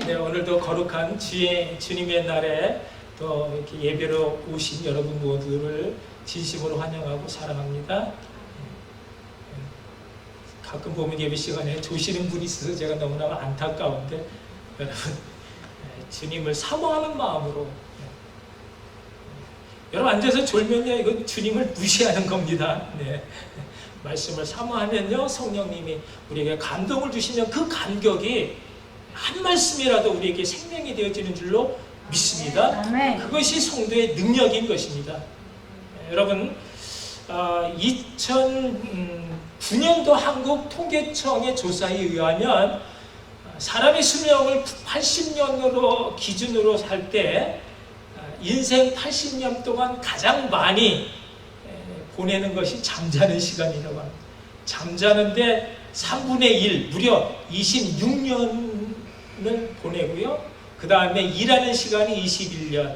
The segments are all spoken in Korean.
네, 오늘도 거룩한 주님의 날에 또 이렇게 예배로 오신 여러분 모두를 진심으로 환영하고 사랑합니다. 가끔 보면 예배 시간에 조시는 분이 있어서 제가 너무나 안타까운데, 여러분 주님을 사모하는 마음으로, 여러분 앉아서 졸면요 이건 주님을 무시하는 겁니다. 네. 말씀을 사모하면요 성령님이 우리에게 감동을 주시면 그 감격이 한 말씀이라도 우리에게 생명이 되어지는 줄로 믿습니다. 그것이 성도의 능력인 것입니다. 여러분 2009년도 한국통계청의 조사에 의하면 사람의 수명을 80년으로 기준으로 살 때 인생 80년 동안 가장 많이 보내는 것이 잠자는 시간이라고 합니다. 잠자는데 3분의 1, 무려 26년을 보내고요. 그 다음에 일하는 시간이 21년,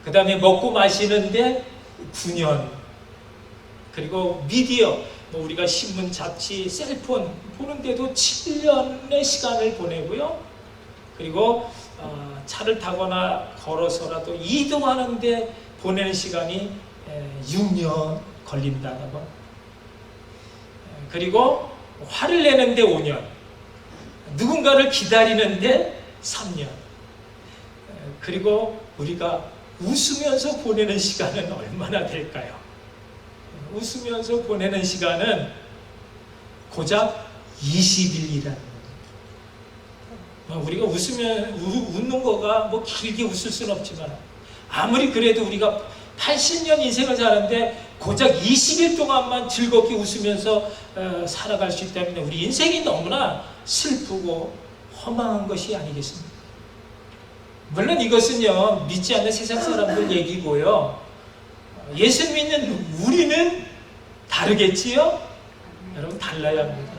그 다음에 먹고 마시는데 9년, 그리고 미디어, 우리가 신문, 잡지, 셀폰 보는데도 7년의 시간을 보내고요. 그리고 차를 타거나 걸어서라도 이동하는데 보내는 시간이 6년 걸린다고 합니다. 그리고 화를 내는데 5년, 누군가를 기다리는데 3년, 그리고 우리가 웃으면서 보내는 시간은 얼마나 될까요? 웃으면서 보내는 시간은 고작 20일이라는 겁니다. 우리가 웃는 거가 뭐 길게 웃을 수는 없지만, 아무리 그래도 우리가 80년 인생을 사는데 고작 20일 동안만 즐겁게 웃으면서 살아갈 수 있다면 우리 인생이 너무나 슬프고 허망한 것이 아니겠습니까? 물론 이것은요 믿지 않는 세상 사람들 얘기고요, 예수 믿는 우리는 다르겠지요? 여러분 달라야 합니다.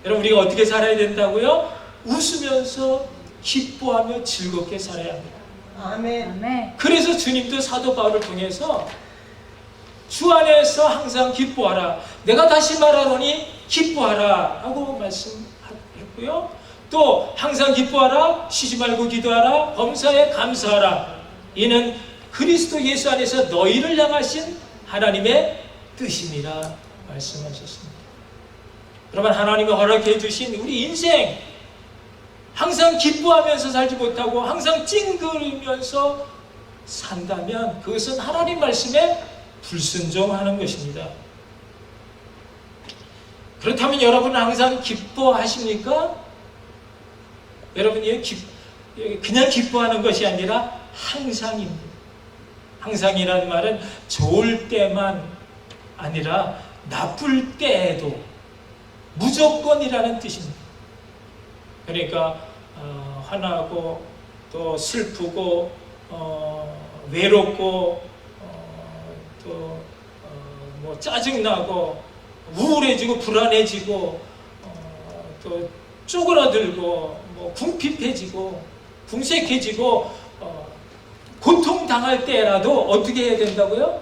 여러분 우리가 어떻게 살아야 된다고요? 웃으면서 기뻐하며 즐겁게 살아야 합니다. 아멘. 그래서 주님도 사도 바울을 통해서 주 안에서 항상 기뻐하라, 내가 다시 말하노니 기뻐하라 하고 말씀했고요. 또 항상 기뻐하라, 쉬지 말고 기도하라, 범사에 감사하라, 이는 그리스도 예수 안에서 너희를 향하신 하나님의 뜻입니다 말씀하셨습니다. 여러분 하나님이 허락해 주신 우리 인생, 항상 기뻐하면서 살지 못하고 항상 찡그리면서 산다면 그것은 하나님 말씀에 불순종하는 것입니다. 그렇다면 여러분은 항상 기뻐하십니까? 여러분이 그냥 기뻐하는 것이 아니라 항상입니다. 항상이라는 말은 좋을 때만 아니라 나쁠 때에도 무조건이라는 뜻입니다. 그러니까 화나고 또 슬프고 외롭고 또 뭐 짜증나고 우울해지고 불안해지고 또 쪼그라들고 뭐 궁핍해지고 궁색해지고 고통당할 때라도 어떻게 해야 된다고요?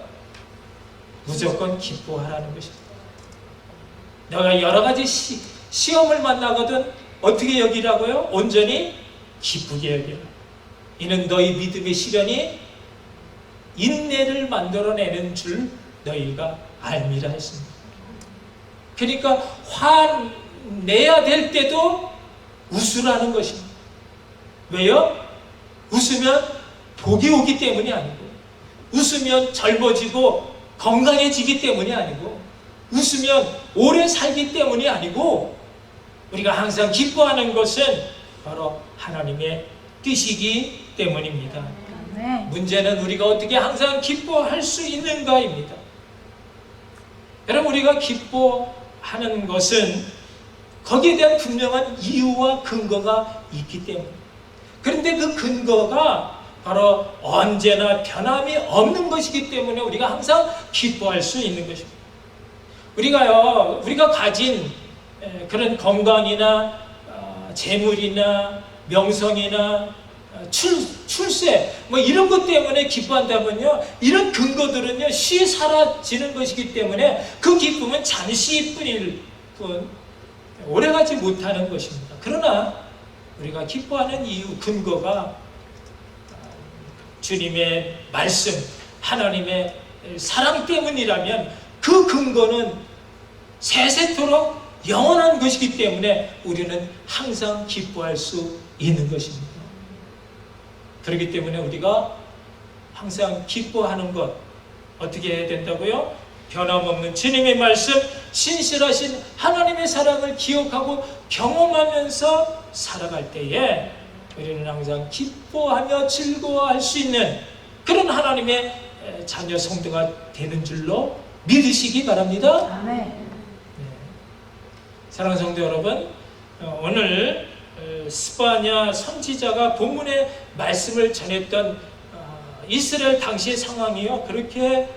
무조건 기뻐하라는 것입니다. 내가 여러 가지 시험을 만나거든 어떻게 여기라고요? 온전히 기쁘게 여기라. 이는 너희 믿음의 시련이 인내를 만들어내는 줄 너희가 알미라 했습니다. 그러니까 화내야 될 때도 웃으라는 것입니다. 왜요? 웃으면 복이 오기 때문이 아니고, 웃으면 젊어지고 건강해지기 때문이 아니고, 웃으면 오래 살기 때문이 아니고, 우리가 항상 기뻐하는 것은 바로 하나님의 뜻이기 때문입니다. 네. 문제는 우리가 어떻게 항상 기뻐할 수 있는가입니다. 여러분 우리가 기뻐하는 것은 거기에 대한 분명한 이유와 근거가 있기 때문에, 그런데 그 근거가 바로 언제나 변함이 없는 것이기 때문에 우리가 항상 기뻐할 수 있는 것입니다. 우리가 가진 그런 건강이나 재물이나 명성이나 출세 뭐 이런 것 때문에 기뻐한다면요, 이런 근거들은요 쉬 사라지는 것이기 때문에 그 기쁨은 잠시뿐일 뿐 오래가지 못하는 것입니다. 그러나 우리가 기뻐하는 이유 근거가 주님의 말씀, 하나님의 사랑 때문이라면 그 근거는 세세토록 영원한 것이기 때문에 우리는 항상 기뻐할 수 있는 것입니다. 그렇기 때문에 우리가 항상 기뻐하는 것 어떻게 해야 된다고요? 변함없는 주님의 말씀, 신실하신 하나님의 사랑을 기억하고 경험하면서 살아갈 때에 우리는 항상 기뻐하며 즐거워할 수 있는 그런 하나님의 자녀 성도가 되는 줄로 믿으시기 바랍니다. 아멘. 사랑하는 성도 여러분, 오늘 스바냐 선지자가 본문의 말씀을 전했던 이스라엘 당시의 상황이요, 그렇게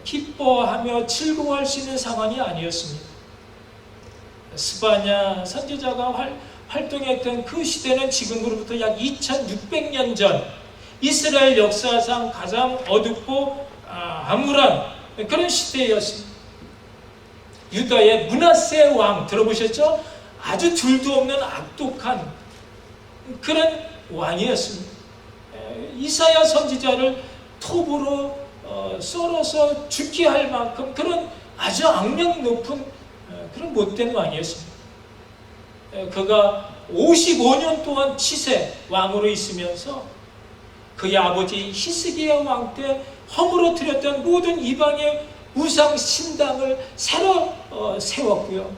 기뻐하며 즐거워할 수 있는 상황이 아니었습니다. 스바냐 선지자가 활동했던 그 시대는 지금으로부터 약 2600년 전 이스라엘 역사상 가장 어둡고 암울한 그런 시대였습니다. 유다의 므낫세 왕 들어보셨죠? 아주 둘도 없는 악독한 그런 왕이었습니다. 이사야 선지자를 톱으로 썰어서 죽게 할 만큼 그런 아주 악명 높은 그런 못된 왕이었습니다. 그가 55년 동안 치세 왕으로 있으면서 그의 아버지 히스기야 왕 때 허물어뜨렸던 모든 이방의 우상 신당을 새로 세웠고요.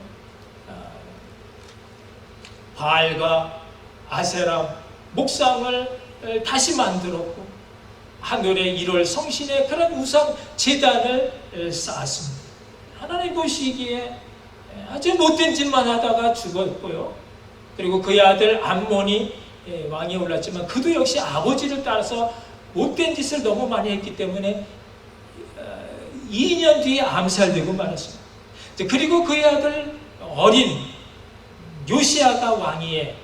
바알과 아세라 목상을 다시 만들었고 하늘의 1월 성신의 그런 우상 제단을 쌓았습니다. 하나님 보시기에 아주 못된 짓만 하다가 죽었고요. 그리고 그의 아들 암몬이 왕이 올랐지만 그도 역시 아버지를 따라서 못된 짓을 너무 많이 했기 때문에 2년 뒤에 암살되고 말았습니다. 그리고 그의 아들 어린 요시아가 왕위에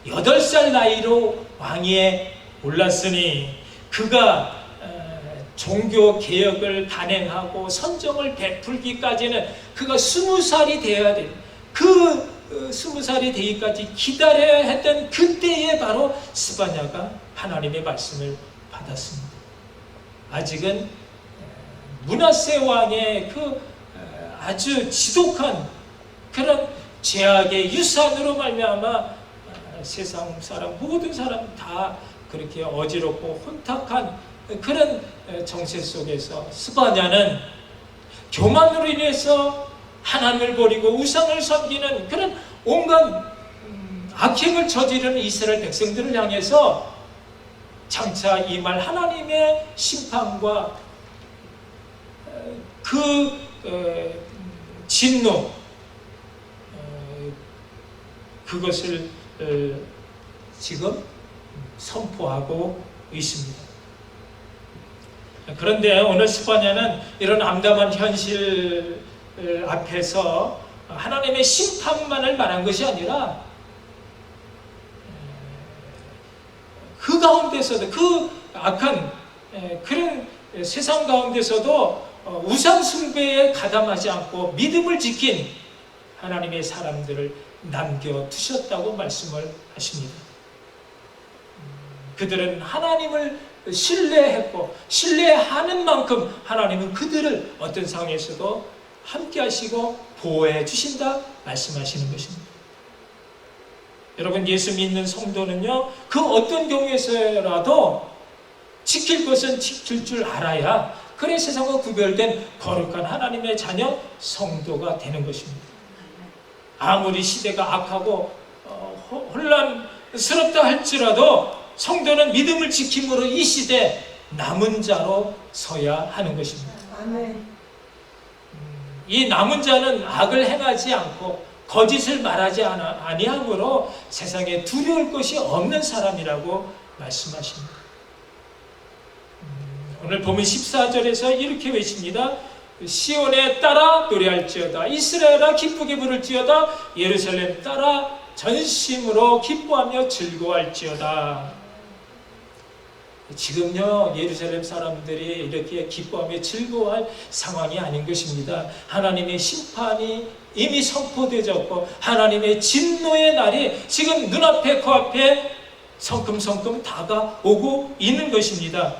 8살 나이로 왕위에 올랐으니 그가 종교 개혁을 단행하고 선정을 베풀기까지는 그가 20살이 되어야 돼. 그 20살이 되기까지 기다려야 했던 그때에 바로 스바냐가 하나님의 말씀을 받았습니다. 아직은 므낫세 왕의 그 아주 지독한 그런 죄악의 유산으로 말미암아 세상 사람 모든 사람 다 그렇게 어지럽고 혼탁한 그런 정세 속에서 스바냐는 교만으로 인해서 하나님을 버리고 우상을 섬기는 그런 온갖 악행을 저지르는 이스라엘 백성들을 향해서 장차 임할 하나님의 심판과 그 진노 그것을 지금 선포하고 있습니다. 그런데 오늘 스바냐는 이런 암담한 현실 앞에서 하나님의 심판만을 말한 것이 아니라 그 가운데서도 그 악한 그런 세상 가운데서도 우상 숭배에 가담하지 않고 믿음을 지킨 하나님의 사람들을 남겨두셨다고 말씀을 하십니다. 그들은 하나님을 신뢰했고 신뢰하는 만큼 하나님은 그들을 어떤 상황에서도 함께 하시고 보호해 주신다 말씀하시는 것입니다. 여러분, 예수 믿는 성도는요, 그 어떤 경우에서라도 지킬 것은 지킬 줄 알아야 그래 세상과 구별된 거룩한 하나님의 자녀 성도가 되는 것입니다. 아무리 시대가 악하고 혼란스럽다 할지라도 성도는 믿음을 지킴으로 이 시대 남은 자로 서야 하는 것입니다. 이 남은 자는 악을 행하지 않고 거짓을 말하지 아니하므로 세상에 두려울 것이 없는 사람이라고 말씀하십니다. 오늘 보면 14절에서 이렇게 외칩니다. 시온에 따라 노래할지어다. 이스라엘아 기쁘게 부를지어다. 예루살렘 따라 전심으로 기뻐하며 즐거워할지어다. 지금요 예루살렘 사람들이 이렇게 기뻐하며 즐거워할 상황이 아닌 것입니다. 하나님의 심판이 이미 선포되었고 하나님의 진노의 날이 지금 눈앞에 코앞에 성큼성큼 다가오고 있는 것입니다.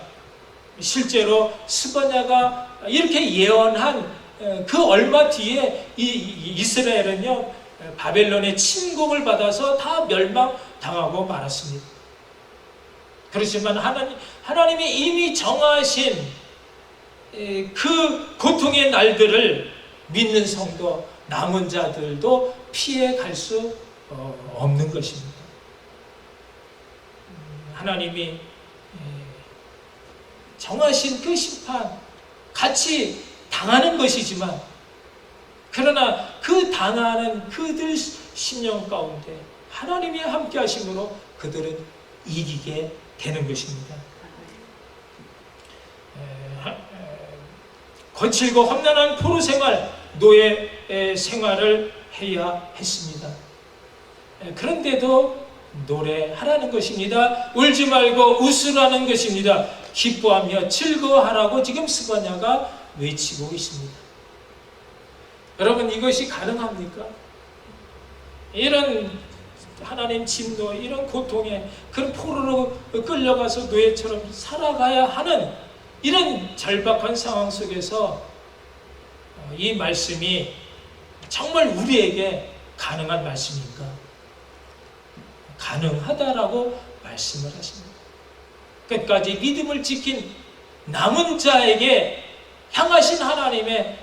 실제로 스바냐가 이렇게 예언한 그 얼마 뒤에 이 이스라엘은요 바벨론의 침공을 받아서 다 멸망당하고 말았습니다. 그렇지만 하나님이 이미 정하신 그 고통의 날들을 믿는 성도, 남은 자들도 피해갈 수 없는 것입니다. 하나님이 정하신 그 심판 같이 당하는 것이지만 그러나 그 당하는 그들 심령 가운데 하나님이 함께 하심으로 그들은 이기게 되는 것입니다. 거칠고 험난한 포로 생활, 노예 생활을 해야 했습니다. 그런데도 노래하라는 것입니다. 울지 말고 웃으라는 것입니다. 기뻐하며 즐거워하라고 지금 스바냐가 외치고 있습니다. 여러분, 이것이 가능합니까? 이런 하나님 진노, 이런 고통에 그런 포로로 끌려가서 노예처럼 살아가야 하는 이런 절박한 상황 속에서 이 말씀이 정말 우리에게 가능한 말씀인가? 가능하다라고 말씀을 하십니다. 끝까지 믿음을 지킨 남은 자에게 향하신 하나님의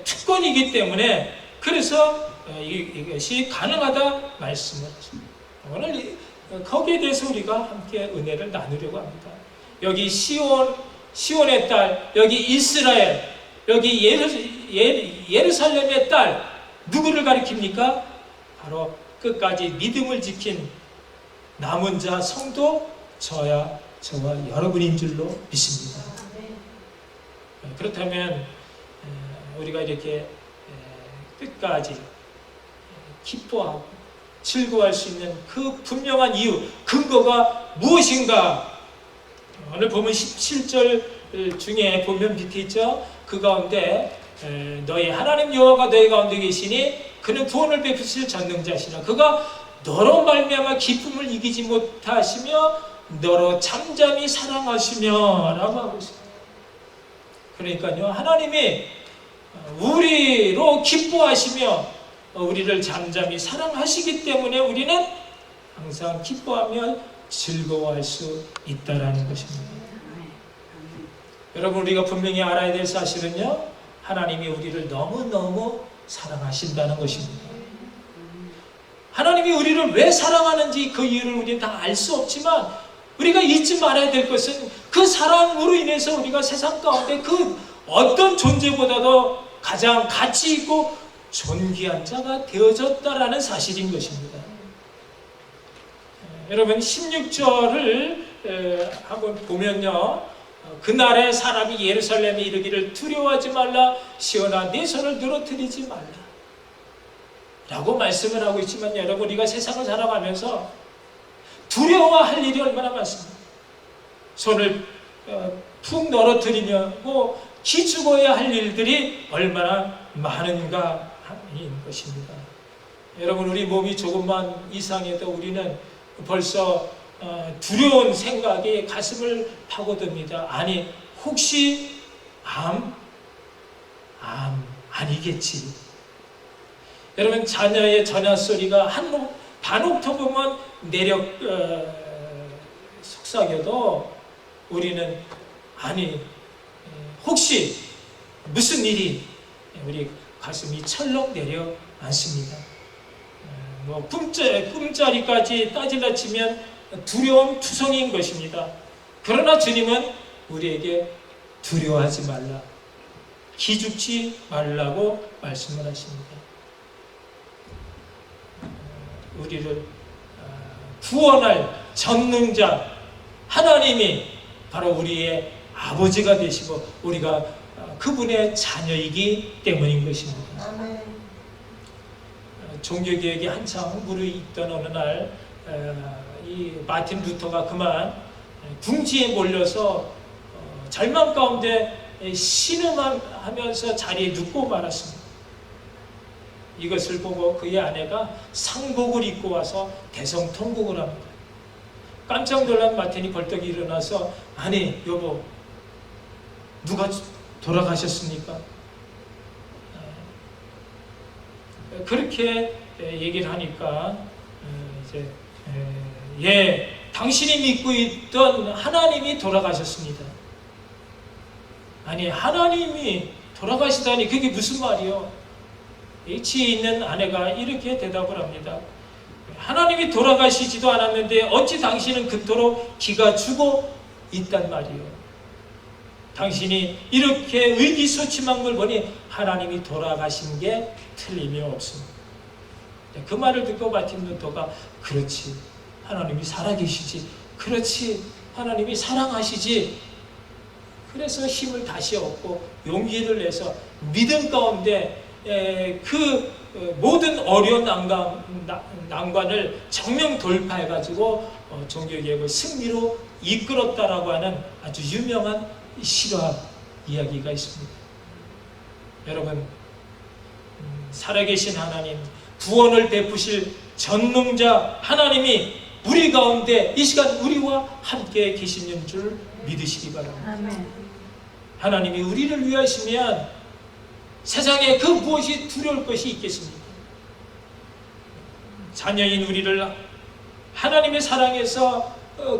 특권이기 때문에 그래서 이것이 가능하다 말씀을 하십니다. 오늘 거기에 대해서 우리가 함께 은혜를 나누려고 합니다. 여기 시온의 딸, 여기 이스라엘, 여기 예루살렘의 딸, 누구를 가리킵니까? 바로 끝까지 믿음을 지킨 남은 자 성도 저와 여러분인 줄로 믿습니다. 그렇다면 우리가 이렇게 끝까지 기뻐하고 즐거워할 수 있는 그 분명한 이유, 근거가 무엇인가? 오늘 보면 17절 중에 보면 밑에 있죠. 그 가운데 너희 하나님 여호와가 너희 가운데 계시니 그는 구원을 베푸실 전능자시라. 그가 너로 말미암아 기쁨을 이기지 못하시며 너로 잠잠히 사랑하시며 라고 하고 있습니다. 그러니까요, 하나님이 우리로 기뻐하시며 우리를 잠잠히 사랑하시기 때문에 우리는 항상 기뻐하며 즐거워할 수 있다라는 것입니다. 여러분, 우리가 분명히 알아야 될 사실은요, 하나님이 우리를 너무너무 사랑하신다는 것입니다. 하나님이 우리를 왜 사랑하는지 그 이유를 우리는 다 알 수 없지만 우리가 잊지 말아야 될 것은 그 사랑으로 인해서 우리가 세상 가운데 그 어떤 존재보다도 가장 가치 있고 존귀한 자가 되어졌다라는 사실인 것입니다. 여러분, 16절을 한번 보면요, 그날에 사람이 예루살렘에 이르기를 두려워하지 말라, 시온아 네 손을 늘어뜨리지 말라 라고 말씀을 하고 있지만 여러분, 우리가 세상을 살아가면서 두려워할 일이 얼마나 많습니다. 손을 푹 늘어뜨리려고 기죽어야 할 일들이 얼마나 많은가 하는 것입니다. 여러분, 우리 몸이 조금만 이상해도 우리는 벌써 두려운 생각이 가슴을 파고듭니다. 아니, 혹시 암 아니겠지. 여러분, 자녀의 전화 소리가 반 옥타브만 속삭여도 우리는 아니, 혹시 무슨 일이 우리 가슴이 철렁 내려앉습니다. 꿈자리까지 따질러 치면 두려움 투성인 것입니다. 그러나 주님은 우리에게 두려워하지 말라, 기죽지 말라고 말씀을 하십니다. 우리를 구원할 전능자 하나님이 바로 우리의 아버지가 되시고 우리가 그분의 자녀이기 때문인 것입니다. 아멘. 종교개혁이 한창 무르익던 어느 날 이 마틴 루터가 그만 궁지에 몰려서 절망 가운데 신음하면서 자리에 눕고 말았습니다. 이것을 보고 그의 아내가 상복을 입고 와서 대성통곡을 합니다. 깜짝 놀란 마틴이 벌떡 일어나서 아니 여보 누가 돌아가셨습니까? 그렇게 얘기를 하니까 이제 당신이 믿고 있던 하나님이 돌아가셨습니다. 아니 하나님이 돌아가시다니 그게 무슨 말이요? 지혜 있는 아내가 이렇게 대답을 합니다. 하나님이 돌아가시지도 않았는데 어찌 당신은 그토록 기가 죽어 있단 말이요? 당신이 이렇게 의기소침한 걸 보니 하나님이 돌아가신 게 틀림이 없습니다. 그 말을 듣고 마틴 루터가 그렇지 하나님이 살아계시지, 그렇지 하나님이 사랑하시지, 그래서 힘을 다시 얻고 용기를 내서 믿음 가운데 그 모든 어려운 난관을 정면 돌파해가지고 종교개혁을 승리로 이끌었다라고 하는 아주 유명한 실화 이야기가 있습니다. 여러분, 살아계신 하나님, 구원을 베푸실 전능자 하나님이 우리 가운데 이 시간 우리와 함께 계시는 줄 믿으시기 바랍니다. 아멘. 하나님이 우리를 위하시면 세상에 그 무엇이 두려울 것이 있겠습니까? 자녀인 우리를 하나님의 사랑에서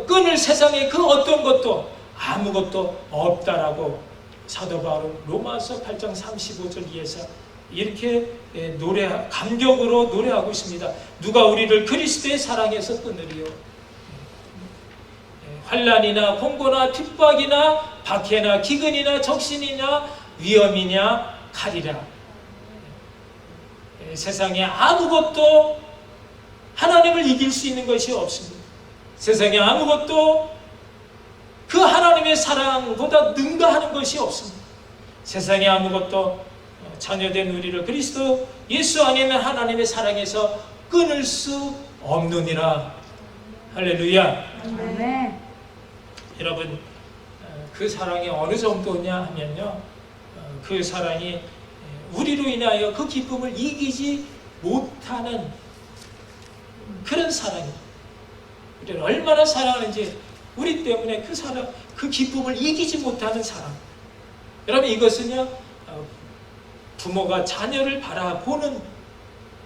끊을 세상에 그 어떤 것도 아무것도 없다라고 사도 바울은 로마서 8장 35절 이에서 이렇게 감격으로 노래하고 있습니다. 누가 우리를 그리스도의 사랑에서 끊으리요? 환난이나 공고나 핍박이나 박해나 기근이나 적신이나 위험이냐 칼이라. 세상에 아무것도 하나님을 이길 수 있는 것이 없습니다. 세상에 아무것도 그 하나님의 사랑보다 능가하는 것이 없습니다. 세상에 아무것도 자녀된 우리를 그리스도 예수 안에 있는 하나님의 사랑에서 끊을 수 없느니라. 할렐루야. 아멘. 여러분, 그 사랑이 어느 정도냐 하면요, 그 사랑이 우리로 인하여 그 기쁨을 이기지 못하는 그런 사랑입니다. 우리를 얼마나 사랑하는지, 우리 때문에 그 사랑, 그 기쁨을 이기지 못하는 사랑. 여러분, 이것은요, 부모가 자녀를 바라보는,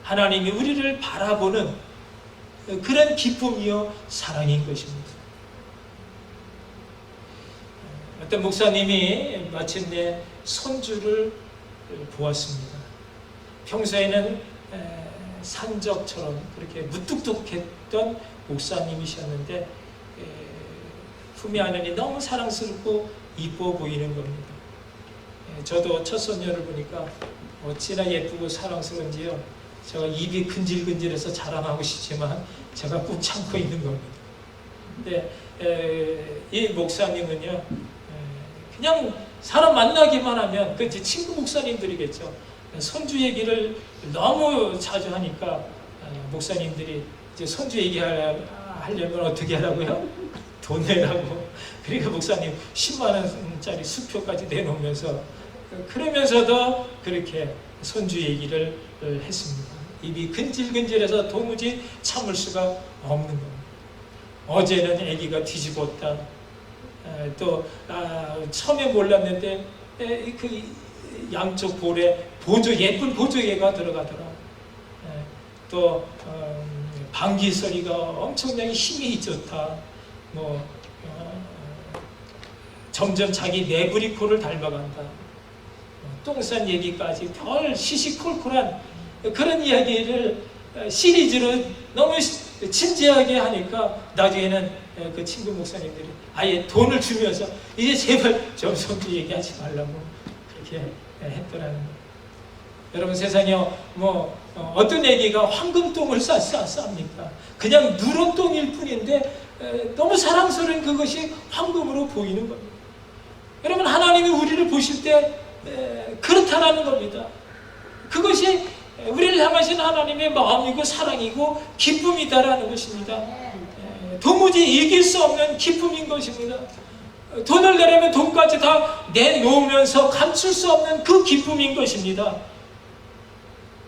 하나님이 우리를 바라보는 그런 기쁨이요 사랑인 것입니다. 어떤 목사님이 마침내 손주를 보았습니다. 평소에는 산적처럼 그렇게 무뚝뚝했던 목사님이셨는데 품에 안으니 너무 사랑스럽고 이뻐 보이는 겁니다. 저도 첫 손녀를 보니까 어찌나 예쁘고 사랑스러운지요. 제가 입이 근질근질해서 자랑하고 싶지만 제가 꾹 참고 있는 겁니다. 근데 이 목사님은요, 그냥 사람 만나기만 하면, 그 이제 친구 목사님들이겠죠. 손주 얘기를 너무 자주 하니까 목사님들이 이제 손주 얘기하려면 어떻게 하라고요? 돈 내라고. 그러니까 목사님 10만 원짜리 수표까지 내놓으면서, 그러면서도 그렇게 손주 얘기를 했습니다. 입이 근질근질해서 도무지 참을 수가 없는 겁니다. 어제는 아기가 뒤집었다. 또 처음에 몰랐는데 그 양쪽 볼에 예쁜 보조개가 들어가더라. 또 방귀 소리가 엄청나게 힘이 좋다. 점점 자기 내부리코를 닮아간다. 똥싼 얘기까지 별 시시콜콜한 그런 이야기를 시리즈로 너무 진지하게 하니까 나중에는 그 친구 목사님들이 아예 돈을 주면서 이제 제발 좀 손주 얘기하지 말라고 그렇게 했더라는 거예요. 여러분, 세상에 어떤 얘기가 황금똥을 쌉니까? 그냥 누런 똥일 뿐인데 너무 사랑스러운 그것이 황금으로 보이는 겁니다. 여러분, 하나님이 우리를 보실 때 그렇다라는 겁니다. 그것이 우리를 향하신 하나님의 마음이고 사랑이고 기쁨이다라는 것입니다. 도무지 이길 수 없는 기쁨인 것입니다. 돈을 내려면 돈까지 다 내놓으면서 감출 수 없는 그 기쁨인 것입니다.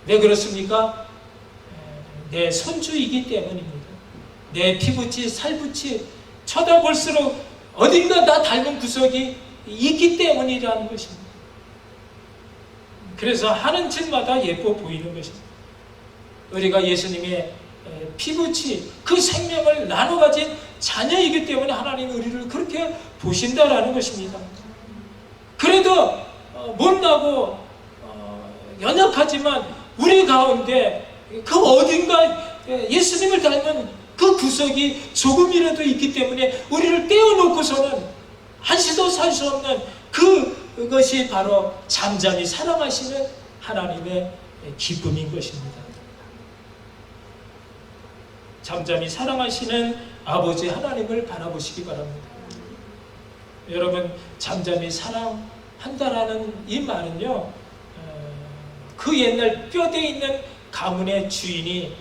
왜 그렇습니까? 내 손주이기 때문입니다. 내 피붙이 살붙이 쳐다볼수록 어딘가 나 닮은 구석이 있기 때문이라는 것입니다. 그래서 하는 짓마다 예뻐 보이는 것입니다. 우리가 예수님의 피붙이 그 생명을 나눠 가진 자녀이기 때문에 하나님은 우리를 그렇게 보신다라는 것입니다. 그래도 못나고 연약하지만 우리 가운데 그 어딘가 예수님을 닮은 그 구석이 조금이라도 있기 때문에 우리를 떼어놓고서는 한시도 살 수 없는 그것이 바로 잠잠히 사랑하시는 하나님의 기쁨인 것입니다. 잠잠히 사랑하시는 아버지 하나님을 바라보시기 바랍니다. 여러분, 잠잠히 사랑한다라는 이 말은요, 그 옛날 뼈대 있는 가문의 주인이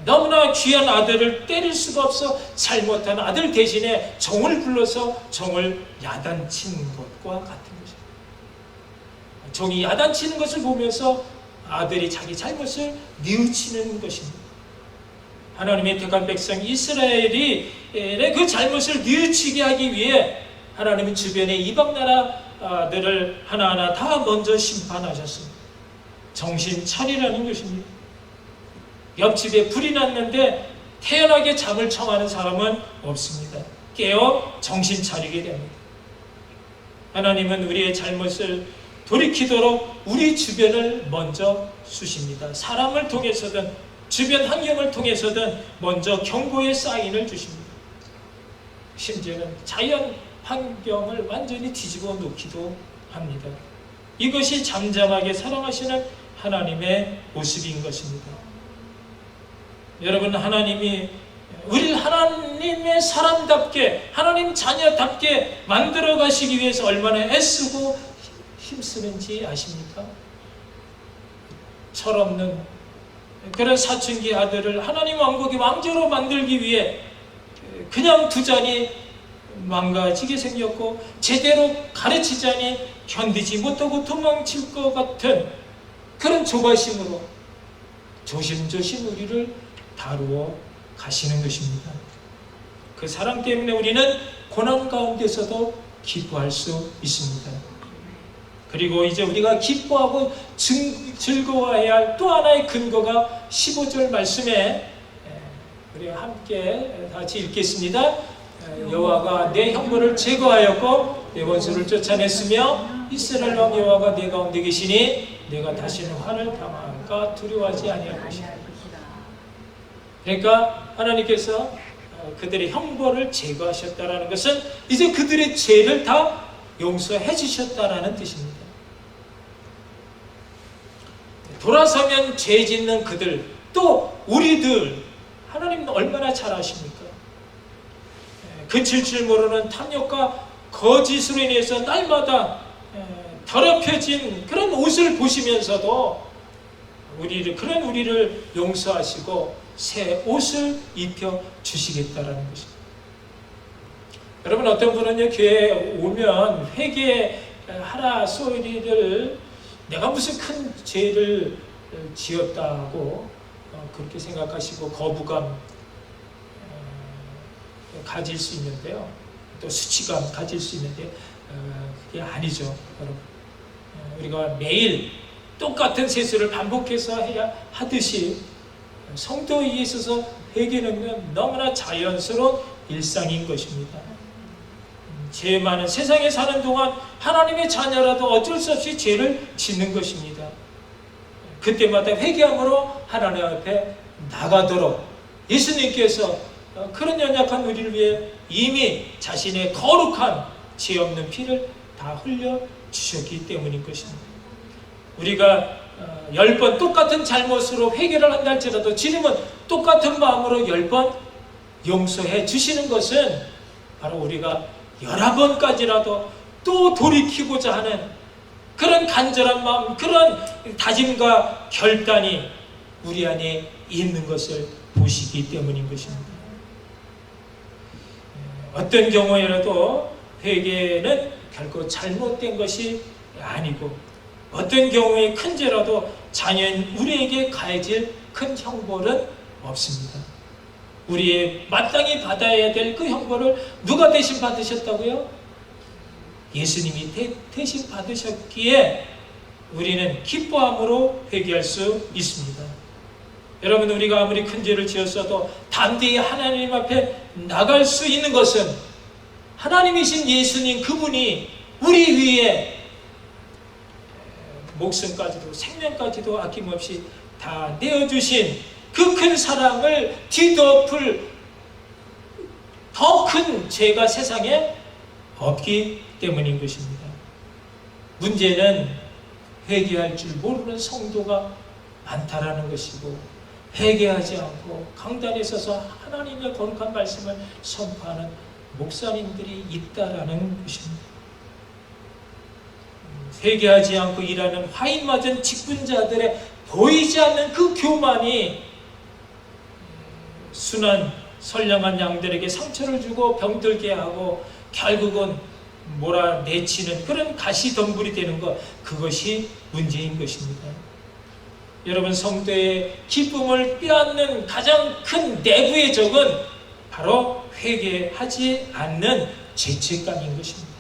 너무나 귀한 아들을 때릴 수가 없어 잘못한 아들 대신에 종을 불러서 종을 야단치는 것과 같은 것입니다. 종이 야단치는 것을 보면서 아들이 자기 잘못을 뉘우치는 것입니다. 하나님의 택한 백성 이스라엘이 그 잘못을 뉘우치게 하기 위해 하나님은 주변의 이방 나라들을 하나하나 다 먼저 심판하셨습니다. 정신 차리라는 것입니다. 옆집에 불이 났는데 태연하게 잠을 청하는 사람은 없습니다. 깨어 정신 차리게 됩니다. 하나님은 우리의 잘못을 돌이키도록 우리 주변을 먼저 주십니다. 사람을 통해서든 주변 환경을 통해서든 먼저 경고의 사인을 주십니다. 심지어는 자연 환경을 완전히 뒤집어 놓기도 합니다. 이것이 잠잠하게 사랑하시는 하나님의 모습인 것입니다. 여러분, 하나님이 우리를 하나님의 사람답게, 하나님 자녀답게 만들어 가시기 위해서 얼마나 애쓰고 힘쓰는지 아십니까? 철없는 그런 사춘기 아들을 하나님 왕국의 왕자로 만들기 위해 그냥 두자니 망가지게 생겼고, 제대로 가르치자니 견디지 못하고 도망칠 것 같은 그런 조바심으로 조심조심 우리를 다루어 가시는 것입니다. 그 사랑 때문에 우리는 고난 가운데서도 기뻐할 수 있습니다. 그리고 이제 우리가 기뻐하고 즐거워해야 할 또 하나의 근거가 15절 말씀에 우리가 함께 같이 읽겠습니다. 여호와가 내 형벌을 제거하였고 내 원수를 쫓아냈으며 이스라엘 왕 여호와가 내 가운데 계시니 내가 다시는 화를 당할까 두려워하지 아니할 것이다. 그러니까 하나님께서 그들의 형벌을 제거하셨다라는 것은 이제 그들의 죄를 다 용서해 주셨다라는 뜻입니다. 돌아서면 죄 짓는 그들, 또 우리들, 하나님은 얼마나 잘 아십니까? 그칠 줄 모르는 탐욕과 거짓으로 인해서 날마다 더럽혀진 그런 옷을 보시면서도 그런 우리를 용서하시고 새 옷을 입혀 주시겠다라는 것입니다. 여러분, 어떤 분은요, 교회에 오면 회개하라 소리를 내가 무슨 큰 죄를 지었다고 그렇게 생각하시고 거부감 가질 수 있는데요. 또 수치감 가질 수 있는데 그게 아니죠, 여러분. 우리가 매일 똑같은 세수를 반복해서 해야 하듯이 성도에 있어서 회개는 너무나 자연스러운 일상인 것입니다. 죄 많은 세상에 사는 동안 하나님의 자녀라도 어쩔 수 없이 죄를 짓는 것입니다. 그때마다 회개함으로 하나님 앞에 나가도록 예수님께서 그런 연약한 우리를 위해 이미 자신의 거룩한 죄 없는 피를 다 흘려 주셨기 때문인 것입니다. 우리가 10번 똑같은 잘못으로 회개를 한다 할지라도 주님은 똑같은 마음으로 10번 용서해 주시는 것은 바로 우리가 11번까지라도 또 돌이키고자 하는 그런 간절한 마음, 그런 다짐과 결단이 우리 안에 있는 것을 보시기 때문인 것입니다. 어떤 경우에라도 회개는 결코 잘못된 것이 아니고, 어떤 경우에 큰 죄라도 자녀인 우리에게 가해질 큰 형벌은 없습니다. 우리의 마땅히 받아야 될 그 형벌을 누가 대신 받으셨다고요? 예수님이 대신 받으셨기에 우리는 기뻐함으로 회개할 수 있습니다. 여러분, 우리가 아무리 큰 죄를 지었어도 담대히 하나님 앞에 나갈 수 있는 것은 하나님이신 예수님 그분이 우리 위에 목숨까지도 생명까지도 아낌없이 다 내어주신 그 큰 사랑을 뒤덮을 더 큰 죄가 세상에 없기 때문인 것입니다. 문제는 회개할 줄 모르는 성도가 많다라는 것이고, 회개하지 않고 강단에 서서 하나님의 거룩한 말씀을 선포하는 목사님들이 있다라는 것입니다. 회개하지 않고 일하는 화인 맞은 직분자들의 보이지 않는 그 교만이 순한 선량한 양들에게 상처를 주고 병들게 하고 결국은 몰아내치는 그런 가시덤불이 되는 것, 그것이 문제인 것입니다. 여러분, 성도의 기쁨을 빼앗는 가장 큰 내부의 적은 바로 회개하지 않는 죄책감인 것입니다.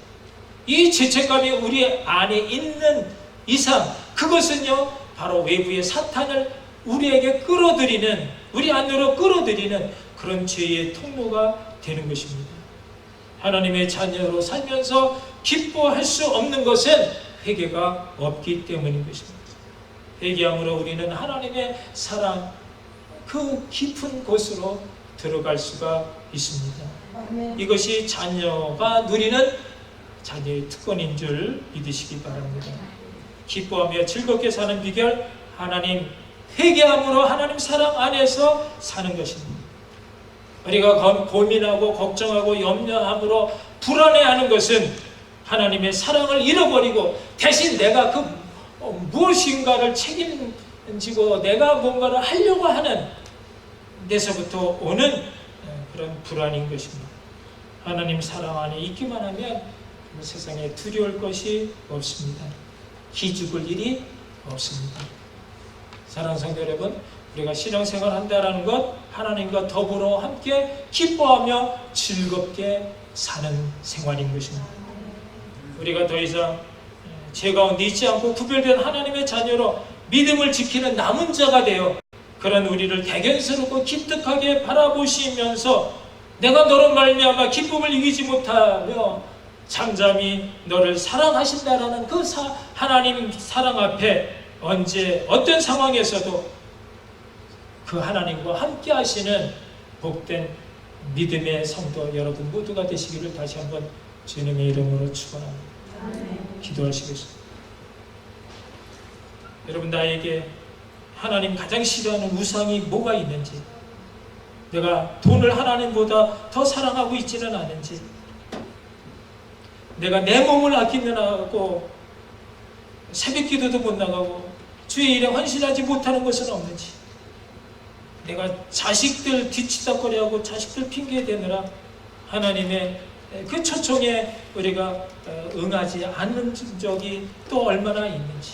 이 죄책감이 우리 안에 있는 이상 그것은요, 바로 외부의 사탄을 우리에게 끌어들이는, 우리 안으로 끌어들이는 그런 죄의 통로가 되는 것입니다. 하나님의 자녀로 살면서 기뻐할 수 없는 것은 회개가 없기 때문인 것입니다. 회개함으로 우리는 하나님의 사랑 그 깊은 곳으로 들어갈 수가 있습니다. 이것이 자녀가 누리는 자녀의 특권인 줄 믿으시기 바랍니다. 기뻐하며 즐겁게 사는 비결, 하나님 회개함으로 하나님 사랑 안에서 사는 것입니다. 우리가 고민하고 걱정하고 염려함으로 불안해하는 것은 하나님의 사랑을 잃어버리고 대신 내가 그 무엇인가를 책임지고 내가 뭔가를 하려고 하는 데서부터 오는 그런 불안인 것입니다. 하나님 사랑 안에 있기만 하면 세상에 두려울 것이 없습니다. 기죽을 일이 없습니다. 사랑하는 성도 여러분, 우리가 신앙생활 한다는 것, 하나님과 더불어 함께 기뻐하며 즐겁게 사는 생활인 것입니다. 우리가 더 이상 죄 가운데 있지 않고 구별된 하나님의 자녀로 믿음을 지키는 남은 자가 되어 그런 우리를 대견스럽고 기특하게 바라보시면서 내가 너로 말미암아 기쁨을 이기지 못하며 잠잠히 너를 사랑하신다라는 그 하나님 사랑 앞에 언제 어떤 상황에서도 그 하나님과 함께 하시는 복된 믿음의 성도 여러분 모두가 되시기를 다시 한번 주님의 이름으로 축원합니다. 기도하시겠습니다. 여러분, 나에게 하나님 가장 싫어하는 우상이 뭐가 있는지, 내가 돈을 하나님보다 더 사랑하고 있지는 않은지, 내가 내 몸을 아끼느라고 새벽 기도도 못 나가고 주의 일에 헌신하지 못하는 것은 없는지, 내가 자식들 뒤치다거리하고 자식들 핑계대느라 하나님의 그 초청에 우리가 응하지 않는 적이 또 얼마나 있는지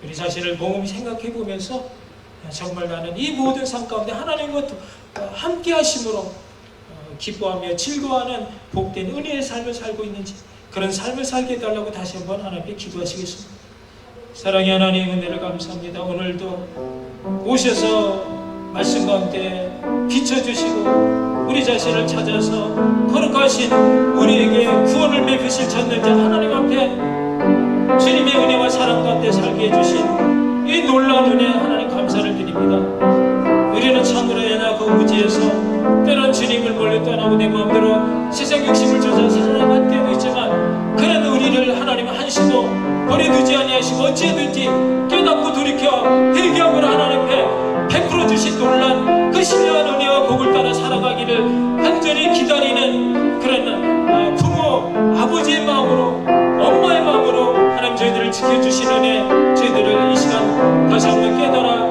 우리 자신을 곰곰이 생각해 보면서 정말 나는 이 모든 삶 가운데 하나님과 함께 하심으로 기뻐하며 즐거워하는 복된 은혜의 삶을 살고 있는지 그런 삶을 살게 해달라고 다시 한번 하나님께 기도하시겠습니다. 사랑의 하나님, 은혜를 감사합니다. 오늘도 오셔서 말씀 가운데 비춰주시고 우리 자신을 찾아서 거룩하신 우리에게 구원을 베푸실 전능자 하나님 앞에 주님의 은혜와 사랑 가운데 살게 해주신 이 놀라운 은혜 하나님 감사를 드립니다. 우리는 참으로 연약하고 무지해서 때론 주님을 멀리 떠나고 내 마음대로 세상 욕심을 쫓아 살아갈 때도 있지만 그런 우리를 하나님 한시도 버려두지 아니하시고 어찌든지 깨닫고 돌이켜 회개함으로 하나님 앞에 베풀어 주신 놀란 그 신령한 은혜와 복을 따라 살아가기를 간절히 기다리는 그런 부모, 아버지의 마음으로, 엄마의 마음으로 하나님 저희들을 지켜주신 은혜, 저희들을 이 시간 다시 한번 깨달아